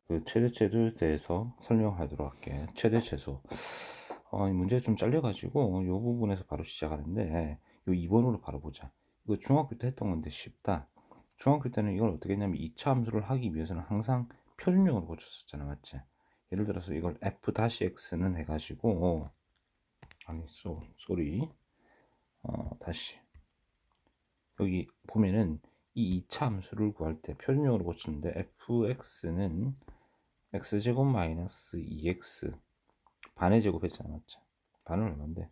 그 최대치에 대해서 설명하도록 할게. 최대 최소. 이 문제가 좀 잘려가지고 이 부분에서 바로 시작하는데 요 2번으로 바로 보자. 이거 중학교 때 했던 건데 쉽다. 중학교 때는 이걸 어떻게 했냐면 2차 함수를 하기 위해서는 항상 표준형으로 고쳤었잖아, 맞지? 예를 들어서 이걸 f-x는 해가지고 아니 쏘리 다시 여기 보면은 이 2차 함수를 구할 때 표준형으로 고치는데 fx는 x제곱 마이너스 2x 반의 제곱했잖아, 맞죠? 반은 얼마인데?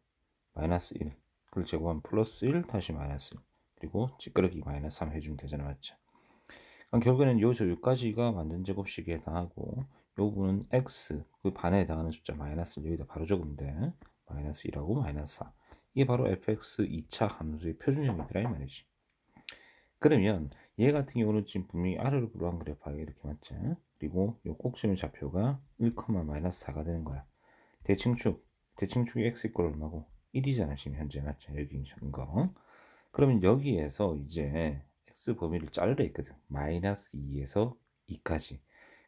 마이너스 1. 그걸 제곱하면 플러스 1 다시 마이너스 1. 그리고 찌끄러기 마이너스 3 해주면 되잖아, 맞죠? 그럼 결국에는 여기서 여기까지가 완전 제곱식에 해당하고 요 부분은 x 그 반에 해당하는 숫자 마이너스 1 여기다 바로 적으면 돼. 마이너스 1하고 마이너스 4. 이게 바로 fx 2차 함수의 표준형이더라 이 말이지. 그러면 얘 같은 경우는 지금 분명히 아래로 불러간 그래프하게 이렇게 맞지? 그리고 요 꼭지의 좌표가 1, 마이너스 4가 되는 거야. 대칭축이 x 이퀄 얼마고? 1이잖아 지금 현재, 맞죠? 여기 있는 거. 그러면 여기에서 이제 x 범위를 자르려 했거든. 마이너스 2에서 2까지.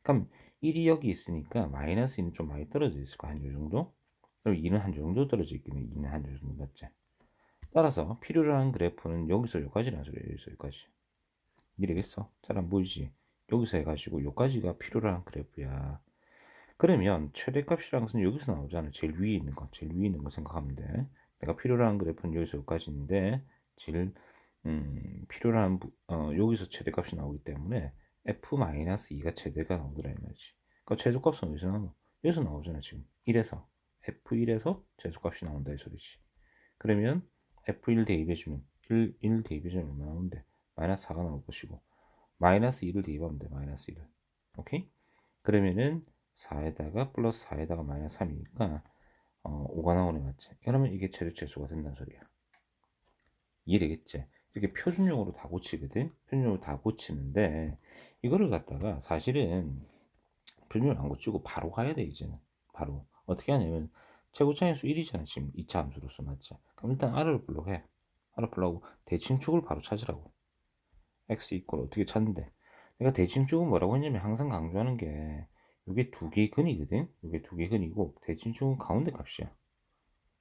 그럼 1이 여기 있으니까 마이너스 2는 좀 많이 떨어져 있을 거, 한 요 정도? 그럼 2는 한 정도 떨어져 있겠네. 2는 한 요 정도, 맞지? 따라서 필요로 하는 그래프는 여기서 여기까지라는 소리야. 여기서 여기까지. 이해되겠어? 잘 안 보이지? 여기서 해가지고 여기까지가 필요로 하는 그래프야. 그러면 최대값이라는 것은 여기서 나오잖아. 제일 위에 있는 거. 제일 위에 있는 거 생각하면 돼. 내가 필요로 하는 그래프는 여기서 여기까지인데 제일 필요로 하는 여기서 최대값이 나오기 때문에 f-2가 최대가 나오더라 이 말이지. 그러니까 최소값은 어디서 나오노? 여기서 나오잖아 지금. 1에서 f1에서 최소값이 나온다 이 소리지. 그러면 f1 대입해주면 1 대입해주면 얼마 나오는데? 마이너스 4가 나올 것이고 마이너스 2를 대입하면 돼. 마이너스 2를. 오케이? 그러면은 4에다가 플러스 4에다가 마이너스 3이니까 5가 나오네, 맞지? 그러면 이게 최대최소가 된다는 소리야. 이해되겠지? 이렇게 표준용으로 다 고치거든? 표준용으로 다 고치는데 이거를 갖다가 사실은 표준용을 안 고치고 바로 가야 돼 이제는. 바로 어떻게 하냐면 최고차인수 1이잖아 지금 2차 함수로서, 맞지? 그럼 일단 R을 불러해. R을 불러고 대칭축을 바로 찾으라고. X 이퀄 어떻게 찾는데, 내가 대칭축은 뭐라고 했냐면 항상 강조하는 게 이게 두 개의 근이거든. 이게 두 개의 근이고 대칭축은 가운데 값이야.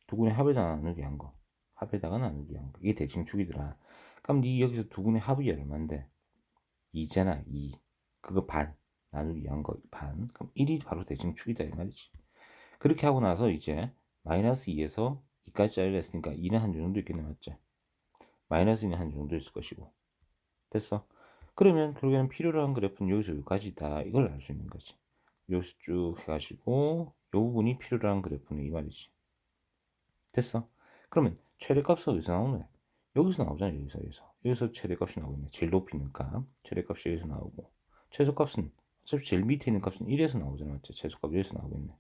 두 군의 합에다가 나누기 한 거. 합에다가 나누기 한 거. 이게 대칭축이더라. 그럼 네 여기서 두 군의 합이 얼마인데? 2잖아. 2. 그거 반. 나누기 한 거 반. 그럼 1이 바로 대칭축이다 이 말이지. 그렇게 하고 나서 이제 마이너스 2에서 2까지 잘렸으니까 2는 한 정도 있겠네, 맞지? 마이너스 2는 한 정도 있을 것이고. 됐어? 그러면 결국에는 필요로 한 그래프는 여기서 여기까지다. 이걸 알 수 있는 거지. 여기서 쭉 해가지고 이 부분이 필요로 한 그래프는 이 말이지. 됐어? 그러면 최대값은 어디서 나오네? 여기서 나오잖아. 여기서 최대값이 나오겠네. 제일 높이 있는 값 최대값이 여기서 나오고 최소값은 어차피 제일 밑에 있는 값은 1에서 나오잖아, 맞지? 최소값 여기서 나오겠네.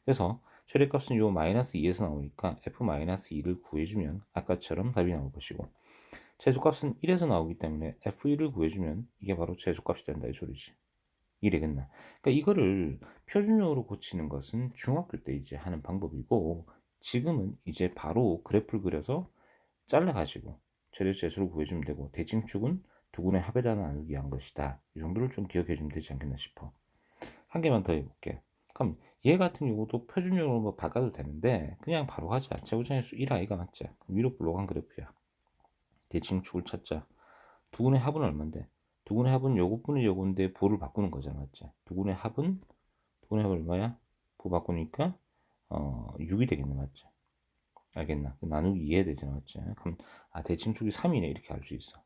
그래서 최대값은 요 마이너스 2에서 나오니까 f-2를 구해주면 아까처럼 답이 나올 것이고 최소값은 1에서 나오기 때문에 f1을 구해주면 이게 바로 최소값이 된다 이 소리지. 이래겠나? 그러니까 이거를 표준형으로 고치는 것은 중학교 때 이제 하는 방법이고 지금은 이제 바로 그래프를 그려서 잘라가지고 최대치수를 구해주면 되고 대칭축은 두 군의 합에다 나누기 한 것이다. 이 정도를 좀 기억해주면 되지 않겠나 싶어. 한 개만 더 해볼게. 그럼 얘 같은 경우도 표준형으로 뭐 바꿔도 되는데 그냥 바로 하자. 최고차인수 1i가 맞지? 위로 불러간 그래프야. 대칭축을 찾자. 두 군의 합은 얼마인데? 두 군의 합은 요것분이 요건데 부를 바꾸는 거잖아, 맞지? 두 군의 합은 얼마야? 부 바꾸니까 6이 되겠네, 맞지? 알겠나? 나누기 2 해야 되잖아, 맞지? 그럼 대칭축이 3이네 이렇게 알 수 있어.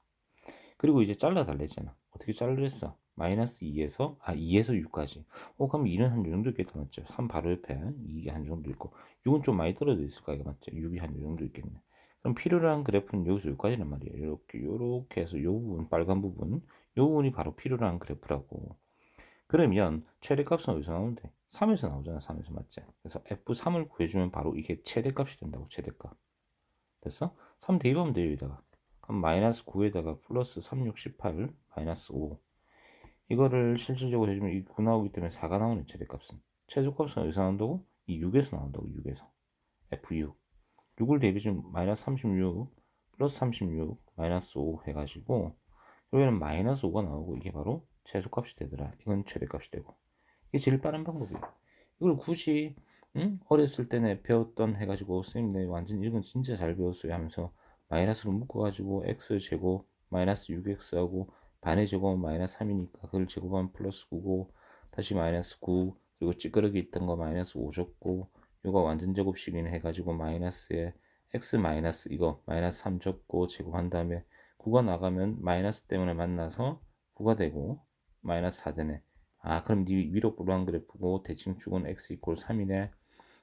그리고 이제 잘라 달랬잖아. 어떻게 자르랬어? 마이너스 2에서 6까지. 그럼 2는 한 정도 있겠다, 맞죠? 3 바로 옆에 2가 한 정도 있고 6은 좀 많이 떨어져 있을 거야, 맞죠? 6이 한 정도 있겠네. 그럼 필요로 한 그래프는 여기서 여기까지란 말이야. 이렇게 해서 요 부분, 빨간 부분, 요 부분이 바로 필요로 한 그래프라고. 그러면 최대값은 어디서 나오는데? 3에서 나오잖아, 3에서, 맞지? 그래서 F3을 구해주면 바로 이게 최대값이 된다고, 최대값. 됐어? 3 대입하면 돼요, 여기다가. 그럼 마이너스 9에다가 플러스 3, 6, 18, 마이너스 5. 이거를 실질적으로 해주면 이 9 나오기 때문에 4가 나오는 최대값은. 최소값은 어디서 나온다고? 이 6에서 나온다고, 6에서. F6. 6을 대입해주면 마이너스 36, 플러스 36, 마이너스 5 해가지고, 여기는 마이너스 5가 나오고, 이게 바로 최소값이 되더라. 이건 최대값이 되고. 이게 제일 빠른 방법이에요. 이걸 굳이 어렸을 때는 배웠던 해가지고 선생님 네 완전 이건 진짜 잘 배웠어요 하면서 마이너스로 묶어가지고 x 제곱 마이너스 6x하고 반의 제곱은 마이너스 3이니까 그걸 제곱하면 플러스 9고 다시 마이너스 9 그리고 찌끄러기 있던 거 마이너스 5 줬고 이거 완전 제곱식이네 해가지고 마이너스에 x 마이너스 이거 마이너스 3 줬고 제곱한 다음에 9가 나가면 마이너스 때문에 만나서 9가 되고 마이너스 4 되네. 아 그럼 네 위로 불러한 그래프고 대칭축은 x 이퀄 3이네.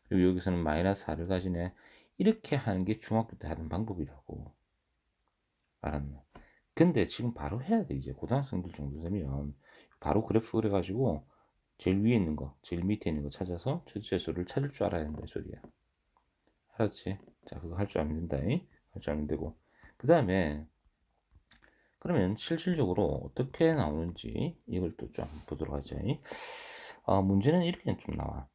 그리고 여기서는 마이너스 4를 가지네. 이렇게 하는 게 중학교 때 하던 방법이라고. 알았나? 근데 지금 바로 해야 돼. 이제 고등학생들 정도 되면 바로 그래프 그래가지고 제일 위에 있는 거 제일 밑에 있는 거 찾아서 최소를 찾을 줄 알아야 된다 이 소리야. 알았지? 자 그거 할 줄 알면 된다. 할 줄 알면 되고 그 다음에 그러면 실질적으로 어떻게 나오는지 이걸 또 좀 보도록 하죠. 문제는 이렇게 좀 나와.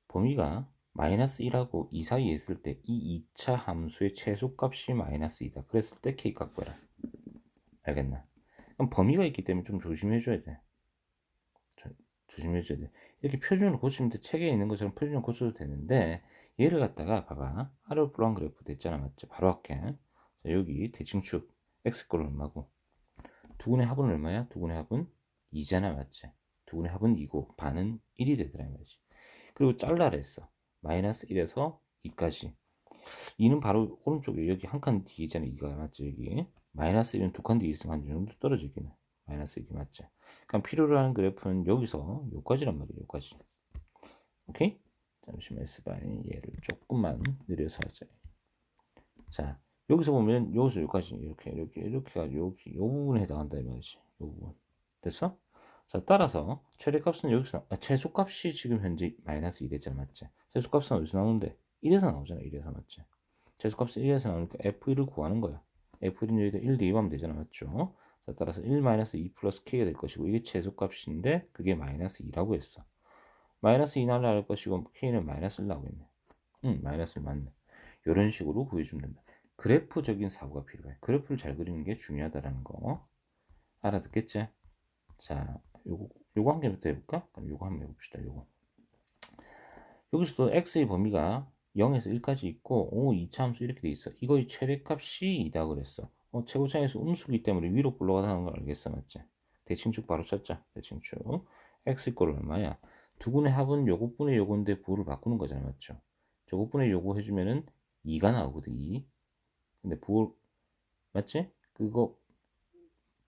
범위가 마이너스 1하고 2 사이에 있을 때 이 2차 함수의 최소값이 마이너스 2다. 그랬을 때 k 갖고 해라. 알겠나? 그럼 범위가 있기 때문에 좀 조심해줘야 돼. 조심해줘야 돼. 이렇게 표준을 고치면 돼. 책에 있는 것처럼 표준을 고쳐도 되는데 얘를 갖다가 봐봐. 하루플랑 그래프 됐잖아. 맞지? 바로 할게. 자, 여기 대칭축 x꼴 얼마고 두근의 합은 얼마야? 두근의 합은 2잖아. 맞지? 두근의 합은 2고 반은 1이 되더라 말이지. 그리고 잘라라 했어. 마이너스 1에서 2까지. 2는 바로 오른쪽에 여기 한 칸 뒤에 있잖아. 2가 맞지? 여기 마이너스 1은 두 칸 뒤에 있으면 한 정도 떨어지긴 해. 마이너스 1이 맞지? 그럼 필요로 하는 그래프는 여기서 여기까지란 말이에요. 여기까지. 오케이? 잠시만 S바인 얘를 조금만 느려서 하자. 자 여기서 보면 여기서 여기까지 이렇게 여기 요 부분에 해당한다 이 말이지. 요 부분 됐어? 자 따라서 최대값은 여기서 최소값이 지금 현재 마이너스 1이잖아 맞지? 최소값은 어디서 나오는데 1에서 나오잖아 1에서 맞지? 최소값은 1에서 나오니까 F1을 구하는 거야. F1은 여기다 1 대입하면 되잖아 맞죠? 자 따라서 1 마이너스 2 플러스 K가 될 것이고 이게 최소값인데 그게 마이너스 2라고 했어. 마이너스 2 날라갈 것이고 K는 마이너스 1 나오겠네. 마이너스 1 맞네. 이런 식으로 구해주면 된다. 그래프적인 사고가 필요해. 그래프를 잘 그리는 게 중요하다라는 거 알아듣겠지? 자, 요거 한 개부터 해볼까? 그럼 요거 한번 해봅시다. 요거 여기서도 x의 범위가 0에서 1까지 있고 2차 함수 이렇게 돼 있어. 이거의 최대값이 2다 그랬어. 최고차에서 음수기 때문에 위로 불러가는 걸 알겠어, 맞지? 대칭축 바로 찾자. 대칭축 x 이꼴 얼마야? 두분의 합은 요것분의 요건데 부호를 바꾸는 거잖아, 맞죠? 저것분의 요거 해주면은 2가 나오거든, 2. 근데 부호 맞지? 그거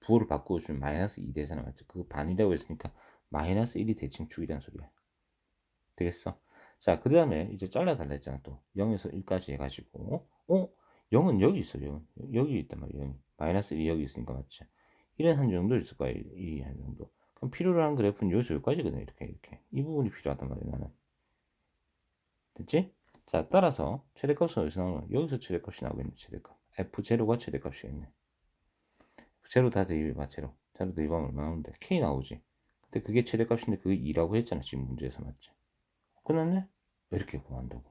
부호를 바꾸어주면 마이너스 2 되잖아, 맞지? 그거 반이라고 했으니까 마이너스 1이 대칭축이라는 소리야. 되겠어? 자, 그 다음에 이제 잘라달라 했잖아, 또. 0에서 1까지 해가지고. 0은 여기 있어, 0은. 여기 있단 말이야, 0이. 마이너스 1이 여기 있으니까 맞지? 1은 한 정도 있을 거야, 2 한 정도. 그럼 필요로 하는 그래프는 여기서 여기까지거든, 이렇게. 이 부분이 필요하단 말이야, 나는. 됐지? 자, 따라서 최대값은 어디서 나오나? 여기서 최대값이 나오겠네, 최대값. F0가 최대값이겠네. 제로 다 대입해봐, 제로. 제로 대입하면 얼마 나오는데? K 나오지. 근데 그게 최대값인데 그게 2라고 했잖아, 지금 문제에서 맞지? 끝났네? 왜 이렇게 구한다고?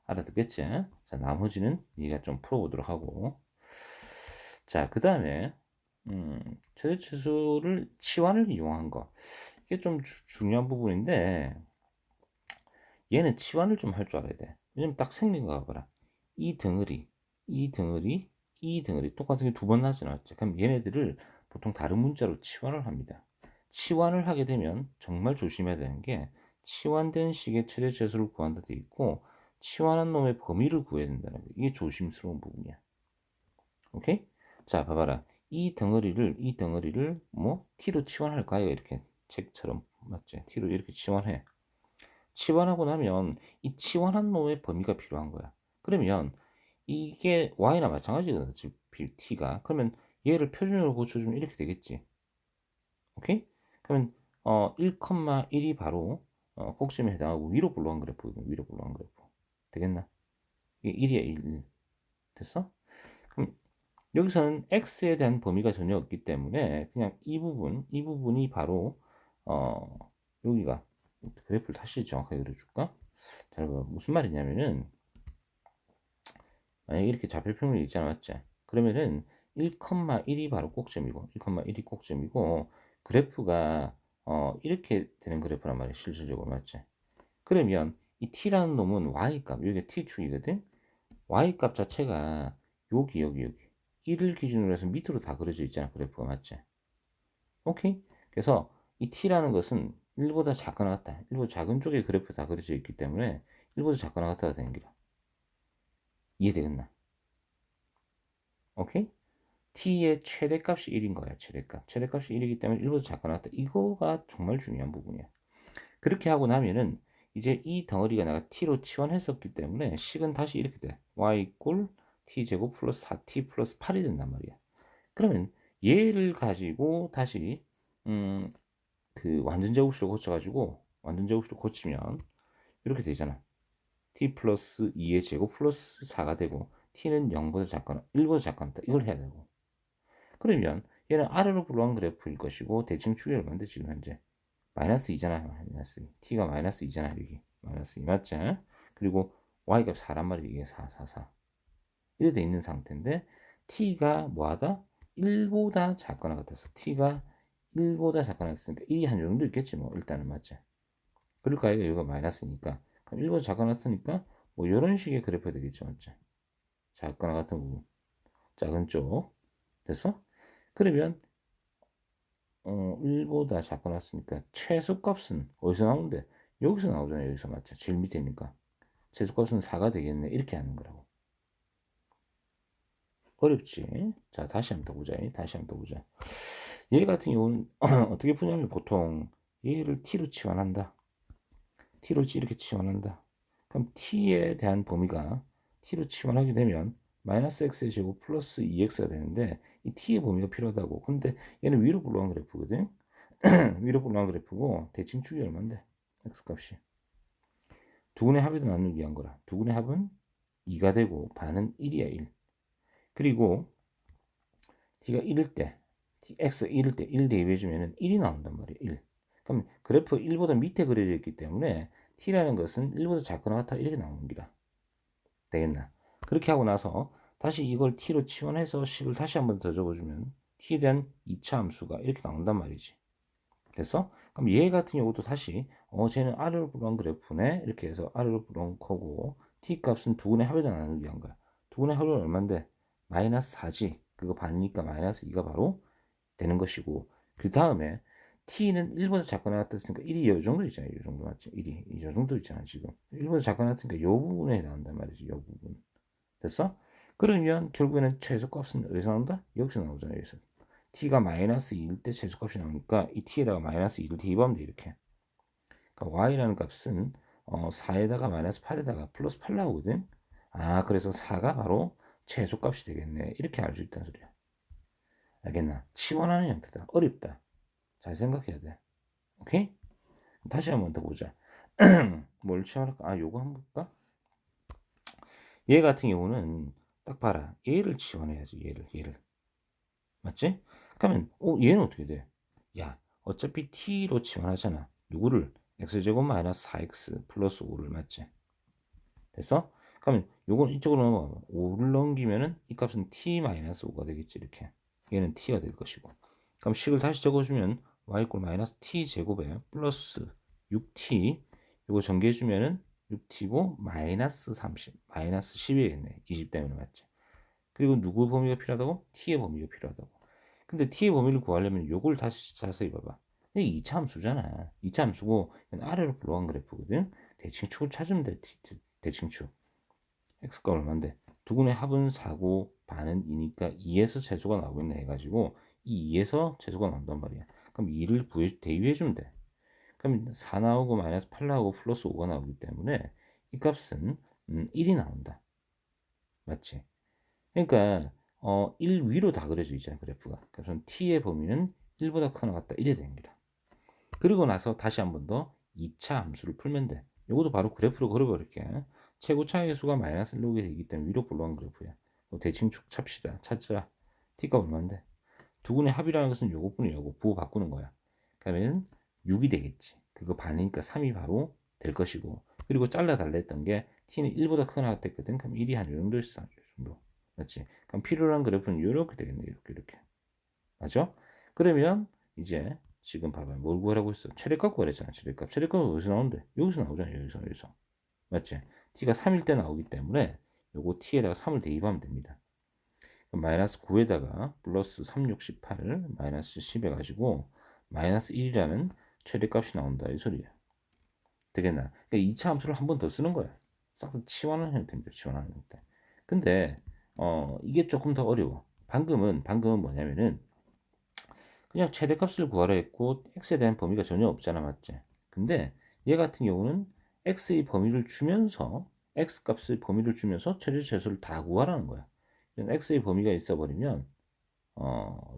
알아듣겠지? 자, 나머지는 네가 좀 풀어보도록 하고. 자, 그 다음에 최대치수를 치환을 이용한 거. 이게 좀 중요한 부분인데 얘는 치환을 좀 할 줄 알아야 돼. 왜냐면 딱 생긴 거 봐라. 이 덩어리, 이 덩어리, 이 덩어리 똑같은 게 두 번 나지 않았지. 그럼 얘네들을 보통 다른 문자로 치환을 합니다. 치환을 하게 되면 정말 조심해야 되는 게 치환된 식의 최대치수를 구한다 돼 있고 치환한 놈의 범위를 구해야 된다는 거. 이게 조심스러운 부분이야. 오케이? 자, 봐봐라. 이 덩어리를 뭐 t로 치환할까요? 이렇게 책처럼 맞지? t로 이렇게 치환해. 치환하고 나면 이 치환한 놈의 범위가 필요한 거야. 그러면 이게 y나 마찬가지거든. t가. 그러면 얘를 표준으로 고쳐주면 이렇게 되겠지. 오케이? 그러면 1,1이 바로 꼭지점에 해당하고 위로 불러간 그래프거든. 위로 불러간 그래프. 되겠나? 이게 1이야 1. 됐어? 그럼 여기서는 x에 대한 범위가 전혀 없기 때문에 그냥 이 부분이 바로 여기가 그래프를 다시 정확하게 그려줄까? 잘 봐. 무슨 말이냐면은 만약에 이렇게 좌표평면이 있잖아, 맞지? 그러면은 1,1이 바로 꼭점이고 1,1이 꼭점이고 그래프가 이렇게 되는 그래프란 말이야, 실질적으로. 맞지? 그러면 이 t라는 놈은 y값, 여기가 t축이거든? y값 자체가 여기 1을 기준으로 해서 밑으로 다 그려져 있잖아, 그래프가. 맞지? 오케이? 그래서 이 t라는 것은 1보다 작거나 같다. 1보다 작은 쪽에 그래프 다 그려져 있기 때문에 1보다 작거나 같다가 되는 거야. 이해되겠나? 오케이? t의 최대값이 1인 거야, 최대값. 최대값이 1이기 때문에 1보다 작거나 같다. 이거가 정말 중요한 부분이야. 그렇게 하고 나면은 이제 이 덩어리가 내가 t로 치환했었기 때문에 식은 다시 이렇게 돼. y 이꼴 t제곱 플러스 4t 플러스 8이 된단 말이야. 그러면 얘를 가지고 다시 그 완전 제곱식으로 고쳐가지고 완전 제곱식으로 고치면 이렇게 되잖아. t 플러스 2의 제곱 플러스 4가 되고 t는 0보다 작거나 1보다 작거나 이걸 해야 되고, 그러면 얘는 아래로 불러간 그래프일 것이고 대칭 축이 얼마인데 지금 현재 마이너스 2잖아. 마이너스 2. t가 마이너스 2잖아. 여기 마이너스 2 맞지? 그리고 y값 4란 말이야. 이게 4 4 4 이래 돼 있는 상태인데 t가 뭐하다? 1보다 작거나 같아서 t가 1보다 작거나 같으니까 1이 한 정도 있겠지 뭐 일단은. 맞지? 그러니까 여기가 마이너스니까 그럼 1보다 작거나 같으니까 뭐 이런 식의 그래프가 되겠죠. 맞지? 작거나 같은 부분, 작은 쪽. 됐어? 그러면 1보다 작거나 같으니까 최소값은 어디서 나오는데? 여기서 나오잖아요. 여기서. 맞죠? 제일 밑에니까 최소값은 4가 되겠네. 이렇게 하는 거라고. 어렵지? 자, 다시 한번 더 보자. 다시 한번 더 보자. 얘 같은 경우는 어떻게 푸냐면 보통 얘를 t로 치환한다. t로 이렇게 치환한다. 그럼 t에 대한 범위가 t로 치환하게 되면 마이너스 x의 제곱 플러스 2x가 되는데 이 t의 범위가 필요하다고. 근데 얘는 위로 불러간 그래프거든. 위로 불러간 그래프고 대칭축이 얼마인데? x값이. 두근의 합에도 나누기 위한 거라. 두근의 합은 2가 되고 반은 1이야 1. 그리고 t가 1일 때 x 1일 때 1 대입해주면 1이 나온단 말이야 1. 그럼 그래프 1보다 밑에 그려져 있기 때문에 t라는 것은 1보다 작거나 같아 이렇게 나오는 기라. 되겠나? 그렇게 하고 나서 다시 이걸 t로 치환해서 식을 다시 한번 더 적어주면 t에 대한 2차 함수가 이렇게 나온단 말이지. 됐어? 그럼 얘 같은 경우도 다시 쟤는 아래로 불어온 그래프네 이렇게 해서 아래로 불어온 거고 t 값은 두근의 합에다 나누기 한 거야. 두근의 합은 얼마인데? 마이너스 4지. 그거 반이니까 마이너스 2가 바로 되는 것이고, 그 다음에 t는 1보다 작거나 같았으니까 1이 이 정도 있잖아요. 이 정도 맞지? 1이 이 정도 있잖아 지금. 1보다 작거나 같으니까 이 부분에 나온단 말이지. 이 부분. 됐어? 그러면 결국에는 최소값은 어디서 나온다? 여기서 나오잖아요. 여기서. t가 마이너스 2일 때 최소값이 나오니까 이 t에다가 마이너스 2를 대입하면 돼. 이렇게. 그러니까 y라는 값은 4에다가 마이너스 8에다가 플러스 8 나오거든. 아, 그래서 4가 바로 최소값이 되겠네. 이렇게 알 수 있다는 소리야. 알겠나? 치환하는 형태다. 어렵다. 잘 생각해야 돼. 오케이? 다시 한번 더 보자. 뭘 치환할까? 아, 요거 한번 볼까? 얘 같은 경우는 딱 봐라. 얘를 치환해야지. 얘를. 맞지? 그러면 얘는 어떻게 돼? 야, 어차피 t로 치환하잖아. 누구를? x제곱 마이너스 4x 플러스 5를. 맞지? 됐어? 그러면 요건 이쪽으로 넘어가면 5를 넘기면은 이 값은 t 마이너스 5가 되겠지. 이렇게. 얘는 t가 될 것이고. 그럼 식을 다시 적어주면 y 이꼴 마이너스 t 제곱에 플러스 6t 이거 전개해주면은 6t고 마이너스 30 마이너스 10이겠네. 20 때문에. 맞지? 그리고 누구 범위가 필요하다고? t의 범위가 필요하다고. 근데 t의 범위를 구하려면 요걸 다시 자세히 봐봐. 이게 2차 함수잖아. 2차 함수고 아래로 불러간 그래프거든. 대칭축을 찾으면 돼. 대칭축. x가 얼마인데? 두근의 합은 4고 반은 2니까 2에서 최소가 나오겠네 해가지고 이 2에서 최소가 나온단 말이야. 그럼 2를 대입해주면 돼. 그럼 4 나오고 마이너스 8 나오고 플러스 5가 나오기 때문에 이 값은 1이 나온다. 맞지? 그러니까 1 위로 다 그려져 있잖아 그래프가. 그래서 t의 범위는 1보다 크거나 같다 이래 됩니다. 그리고 나서 다시 한 번 더 2차 함수를 풀면 돼. 이것도 바로 그래프로 그려버릴게. 최고 차의 수가 마이너스 1 오게 되기 때문에 위로 불러간 그래프야. 대칭축 찾자. t가 얼마인데? 두근의 합이라는 것은 요것뿐이라고 부호 바꾸는 거야. 그러면 6이 되겠지. 그거 반이니까 3이 바로 될 것이고, 그리고 잘라 달라 했던 게 t는 1보다 크거나 같았거든. 그럼 1이 한 요 정도 있어. 요 정도. 맞지? 그럼 필요한 그래프는 이렇게 되겠네. 이렇게. 맞죠? 그러면 이제 지금 봐봐. 뭘 구하라고 했어? 최대값 구하랬잖아. 최대값. 최대값은 어디서 나오는데? 여기서 나오잖아. 여기서. 맞지? t가 3일 때 나오기 때문에 요거 t에다가 3을 대입하면 됩니다. 그럼 마이너스 9에다가 플러스 3, 6, 18을 마이너스 10 해가지고 마이너스 1이라는 최대값이 나온다. 이 소리야. 되겠나? 그러니까 2차 함수를 한 번 더 쓰는 거야. 싹 다 치환하는 형태입니다. 치환하는 형태. 근데 이게 조금 더 어려워. 방금은 뭐냐면은 그냥 최대값을 구하라 했고 x에 대한 범위가 전혀 없잖아, 맞지? 근데 얘 같은 경우는 x의 범위를 주면서 x 값의 범위를 주면서 최대 최소를 다 구하라는 거야. x의 범위가 있어 버리면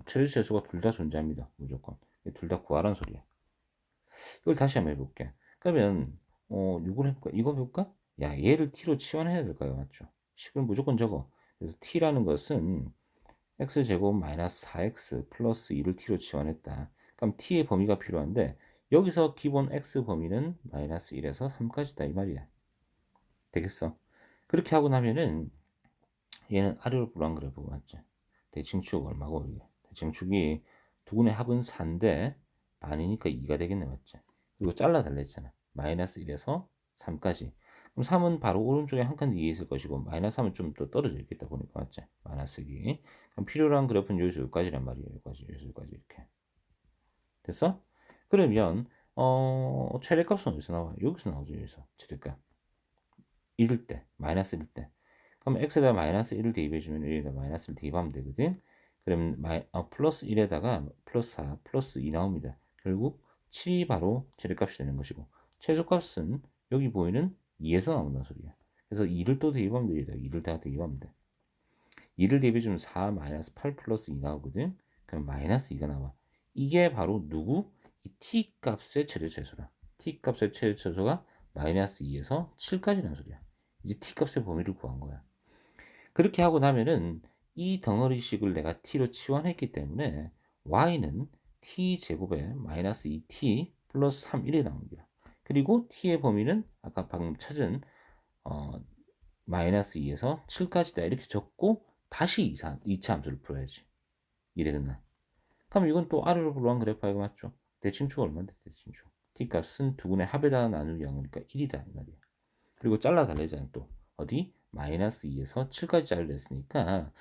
최대 최소가 둘 다 존재합니다. 무조건. 둘 다 구하라는 소리야. 이걸 다시 한번 해볼게. 그러면 이걸 해볼까? 이거 해볼까? 야, 얘를 t로 치환해야 될까요? 맞죠? 식을 무조건 적어. 그래서 t라는 것은 x제곱 마이너스 4x 플러스 2를 t로 치환했다. 그럼 t의 범위가 필요한데 여기서 기본 x 범위는 마이너스 1에서 3까지다 이 말이야. 되겠어? 그렇게 하고 나면은 얘는 아래로 불안 그래프 맞지? 대칭축 얼마고 이게? 대칭축이 두근의 합은 4인데 반이니까 2가 되겠네 맞지? 그리고 잘라달라 했잖아. 마이너스 1에서 3까지. 그럼 3은 바로 오른쪽에 한 칸 뒤에 있을 것이고 마이너스 3은 좀 더 떨어져 있겠다 보니까 맞지? 마이너스 2. 그럼 필요로 한 그래프는 여기서 여기까지란 말이에요. 여기까지 이렇게. 됐어? 그러면 최대값은 어디서 나와? 여기서 나오죠. 여기서 최대값. 1일 때, 마이너스 1일 때. 그럼 x에다 마이너스 1을 대입해주면 여기다 마이너스를 대입하면 되거든. 그러면 플러스 1에다가 플러스 4, 플러스 2 나옵니다. 결국 7이 바로 최대값이 되는 것이고 최소값은 여기 보이는 2에서 나온다는 소리야. 그래서 2를 또 대입하면 되겠다. 2를 다 대입하면 돼. 2를 대입해주면 4 마이너스 8 플러스 2 나오거든. 그럼 마이너스 2가 나와. 이게 바로 누구? 이 t 값의 최대 최소라. t 값의 최대 최소가 마이너스 2에서 7까지라는 소리야. 이제 t 값의 범위를 구한 거야. 그렇게 하고 나면은 이 덩어리식을 내가 t로 치환했기 때문에 y는 t 제곱에 마이너스 2t 플러스 3, 1이 나온 거야. 그리고 t의 범위는 아까 방금 찾은 마이너스 2에서 7까지다 이렇게 적고 다시 2차 함수를 풀어야지. 이래겠나? 그럼 이건 또 아래로 불러간 그래프가 맞죠? 대칭축 얼마인데 대칭축? t값은 두분의 합에다 나누기 양이니까 1이다 이 말이야. 그리고 잘라달래잖아 또 어디? 마이너스 2에서 7까지 잘라냈으니까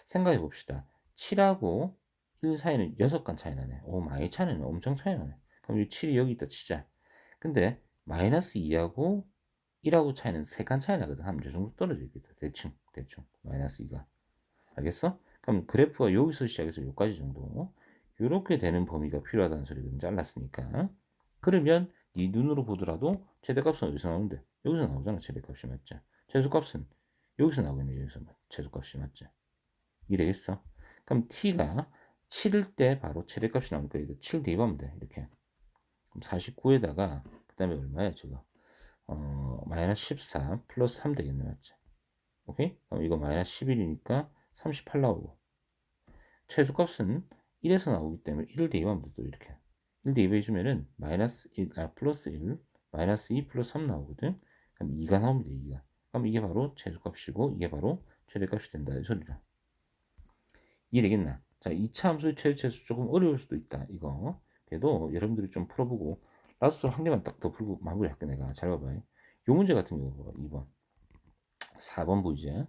생각해 봅시다. 7하고 1 사이는 6간 차이 나네. 오 많이 차이나네. 엄청 차이 나네. 그럼 이 7이 여기 있다 치자. 근데 마이너스 2하고 1하고 차이는 3간 차이 나거든. 한 이 정도 떨어져 있겠다. 대충 마이너스 2가. 알겠어? 그럼 그래프가 여기서 시작해서 여기까지 정도 이렇게 되는 범위가 필요하다는 소리거든. 잘랐으니까. 그러면 네 눈으로 보더라도 최대값은 어디서 나오는데? 여기서 나오잖아. 최대값이 맞지? 최소값은 여기서 나오겠네. 여기서 최소값이 맞지? 이게 되겠어? 그럼 t가 7일 때 바로 최대값이 나오니까 이거 7 대입하면 돼. 이렇게. 그럼 49에다가 그 다음에 얼마야 저거? 마이너스 14 플러스 3 되겠네. 맞지? 오케이? 그럼 이거 마이너스 11이니까 38 나오고 최소값은 1에서 나오기 때문에 1을 대입하면 돼. 또 이렇게 1 대입해주면은 마이너스 1, 플러스 1 마이너스 2 플러스 3 나오거든. 그럼 2가 나옵니다. 2가. 그럼 이게 바로 최소값이고 이게 바로 최대값이 된다 이 소리라. 이해되겠나? 자, 2차 함수의 최소 조금 어려울 수도 있다. 이거 그래도 여러분들이 좀 풀어보고 라스트로 한 개만 딱 더 풀고 마무리할게. 내가 잘 봐봐. 요 문제 같은 경우 봐봐. 2번 4번 보이지?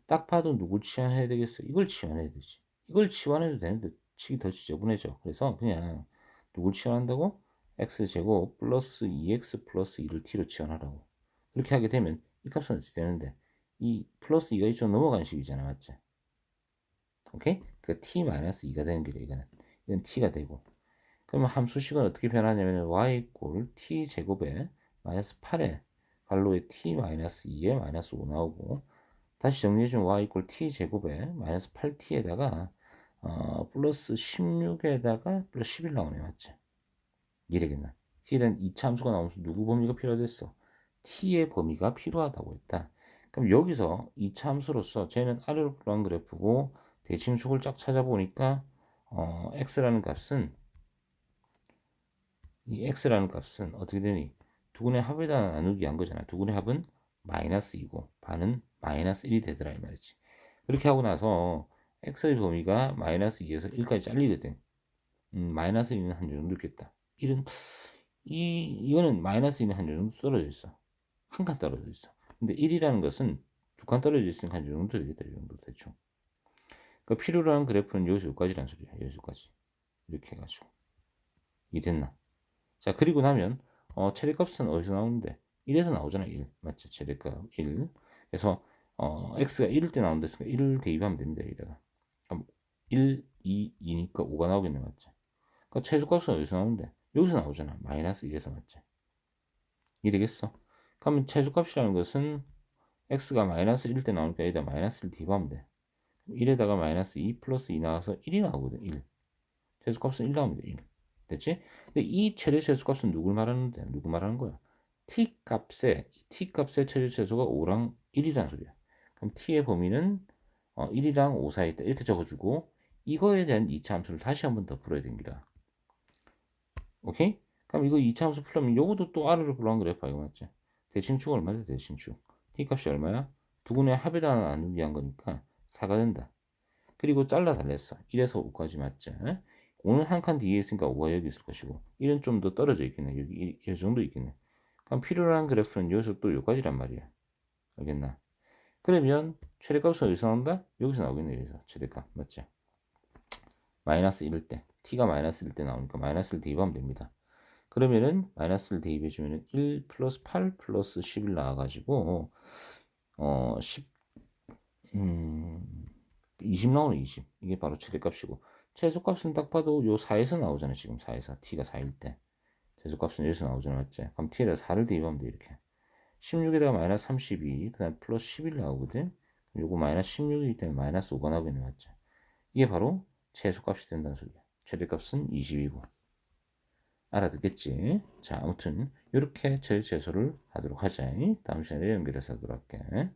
딱 봐도 누굴 치환해야 되겠어? 이걸 치환해야 되지. 이걸 치환해도 되는데 치기 더 지저분해져. 그래서 그냥 누굴 치환한다고? x제곱 플러스 2x 플러스 2를 t로 치환하라고. 그렇게 하게 되면 이 값은 어찌 되는데 이 플러스 2가 이쪽 넘어가는 식이잖아. 맞지? 오케이? 그 t 마이너스 2가 되는 거래. 이건 t가 되고. 그러면 함수식은 어떻게 변하냐면 y 꼴 t 제곱에 마이너스 8에 갈로에 t 마이너스 2에 마이너스 5 나오고 다시 정리해주면 y 이퀄 t 제곱에 마이너스 8t에다가 플러스 16에다가 플러스 11 나오네. 맞지? 이래겠나? t에 대한 2차 함수가 나오면서 누구 범위가 필요하댔어? t의 범위가 필요하다고 했다. 그럼 여기서 2차 함수로서 쟤는 아래로 불어난 그래프고 대칭축을 쫙 찾아보니까 x라는 값은 이 x라는 값은 어떻게 되니? 두근의 합에다 나누기 한 거잖아. 두근의 합은 마이너스 2고 반은 마이너스 1이 되더라 이 말이지. 그렇게 하고 나서 x의 범위가 마이너스 2에서 1까지 잘리거든. 마이너스 1은 한 요 정도 있겠다. 1은 이거는 마이너스 1은 한 요 정도 떨어져 있어. 한 칸 떨어져 있어. 근데 1이라는 것은 두 칸 떨어져 있으니까 한 요 정도 되겠다. 요 정도 대충. 그러니까 필요로 하는 그래프는 여기서 여기까지란 소리야. 여기서까지. 이렇게 해가지고. 이해됐나? 자, 그리고 나면 최대값은 어디서 나오는데? 1에서 나오잖아. 1. 맞죠? 최대값 1. 그래서 x가 1일 때 나온다 했으니까 1을 대입하면 됩니다. 여기다가. 그럼 1, 2, 2니까 5가 나오겠네. 맞죠? 그러니까 최소값은 어디서 나오는데? 여기서 나오잖아. 마이너스 1에서 맞죠? 이해되겠어? 그러면 최소값이라는 것은 x가 마이너스 1 때 나오니까 여기다 마이너스 1 대입하면 돼. 1에다가 마이너스 2 플러스 2 나와서 1이 나오거든. 1. 최소값은 1 나옵니다. 1. 됐지? 근데 이 최대 최소값은 누굴 말하는데? 누구 말하는 거야? t 값의 최대 최소가 5랑 1이라는 소리야. 그럼 t의 범위는 1이랑 5 사이에 있다. 이렇게 적어주고 이거에 대한 2차 함수를 다시 한 번 더 풀어야 됩니다. 오케이? 그럼 이거 2차 함수 풀려면 요것도 또 R을 불러한 그래프 이거 맞지? 대칭축 얼마죠? 대칭축. t 값이 얼마야? 두 군의 합에다 나누기 위한 거니까 4가 된다. 그리고 잘라 달랬어. 1에서 5까지 맞죠? 오늘 한 칸 뒤에 있으니까 5가 여기 있을 것이고 1은 좀 더 떨어져 있겠네. 여기 이 정도 있겠네. 그럼 필요로 한 그래프는 여기서 또 여기까지란 말이야. 알겠나? 그러면 최대값은 어디서 나온다? 여기서 나오겠네. 여기서 최대값 맞죠? 마이너스 1일 때 t가 마이너스 1일 때 나오니까 마이너스 1 대입하면 됩니다. 그러면은 마이너스를 대입해 주면은 1 플러스 8 플러스 11 나와가지고 10 20 나오네. 20 이게 바로 최대값이고 최소값은 딱 봐도 요 4에서 나오잖아. 지금 4에서 t가 4일 때 최소값은 여기서 나오잖아. 맞지? 그럼 t에다 4를 대입하면 돼. 이렇게 16에다가 마이너스 32 그다음 플러스 11 나오거든. 요거 마이너스 16이기 때문에 마이너스 5가 나오겠네. 맞죠? 이게 바로 최소값이 된다는 소리야. 최대값은 20이고 알아듣겠지? 자, 아무튼 이렇게 제소를 하도록 하자. 다음 시간에 연결해서 하도록 할게.